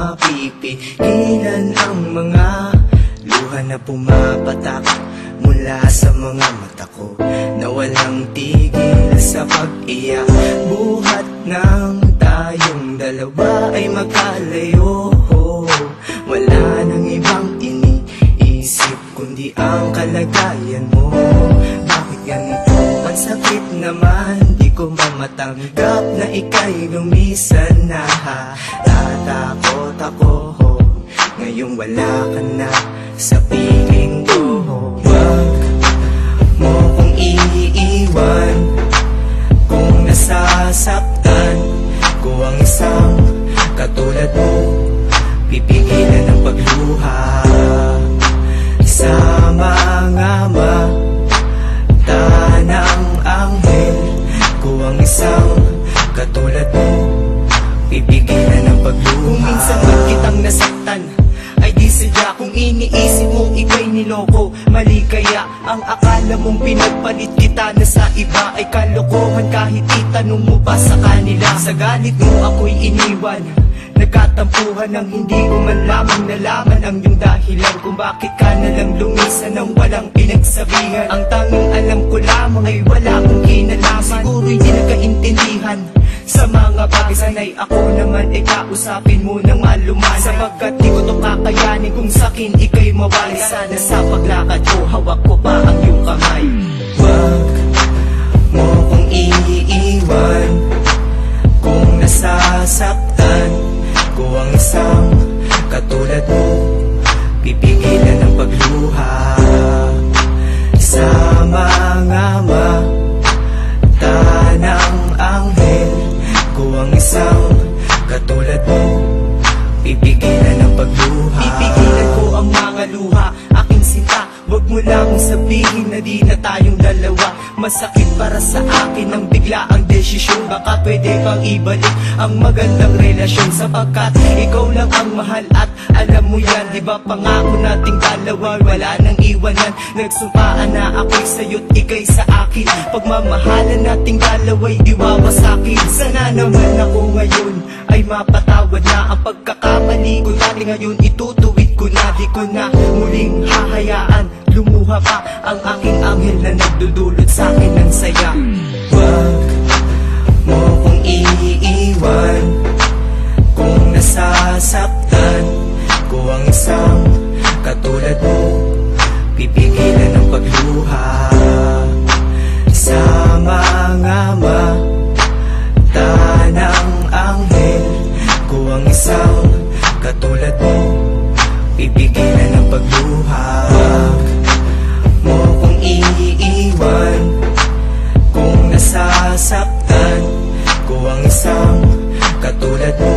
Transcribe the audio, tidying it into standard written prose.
mapipigilan ang mga luha na pumapatak mula sa mga mata ko, na walang tigil sa pag-iyak. Buhat ng tayong dalawa ay magkalayo, wala nang ibang iniisip kundi ang kalagayan mo. Bakit ganito? Ang sakit naman, di ko mamatanggap na ika'y lumisan na. Tatakot ako, ngayong wala ka na sa piling ko. Wag mo kong iiwan kung nasasaktan ko ang isang katulad mo. Pipigilan ang pagluha sa mga mata ng anghel ko ang isang katulad mo. Pipigilan ang pagluha. Kung minsan man kitang nasaktan ay di sadya, kung iniisip mong ika'y niloko. Mali kaya ang akala mong pinagpalit kita na sa iba ay kalokohan, kahit itanong mo pa sa kanila. Sa galit mo ako'y iniwan, nagkatampuhan ng hindi ko man lamang nalaman ang iyong dahilan kung bakit ka nalang lumisan ng walang pinagsabihan. Ang tanging alam ko lamang ay wala kong kinalaman. Siguro'y di nagkaintindihan sa mga bagay. Sanay ako naman ay kausapin mo ng malumanay, sapagkat di ko to kakayanin kung sakin ika'y mawalay. Sana sa paglakad ko hawak ko pa ang iyong kamay. Wag mo kong iiwan kung nasasaktan ko ang isang katulad mo. Pipigilan ang pagluha sa mga mata ng anghel ko ang isang katulad mo. Pipigilan ang pagluha. Pipigilan ko ang mga luha, aking sinta. Huwag mo lang sabihin na di na tayong dalawa. Masakit para sa akin ang bigla ang desisyon. Baka pwede pang ibalik ang magandang relasyon, sapagkat ikaw lang ang mahal at alam mo yan. Di ba pangako nating dalawa wala nang iwanan. Nagsumpaan na ako'y sa'yo't ika'y sa akin. Pagmamahalan nating dalawa'y di wawasakin. Sana naman ako ngayon ay mapatawad na ang pagkakamali ko. Dati ngayon itutuwid ko na, di ko na muling hahayaan lumuha pa ang aking anghel na nagdudulot sa akin ng saya. Wag mo kong iiwan kung nasasaktan ko ang isang katulad mo. Pipigilan ang pagluha sa mga mata ng anghel ko ang isang katulad mo. Pipigilan ang pagluha. Wag mo kong iiwan kung nasasaktan ko ang isang katulad mo.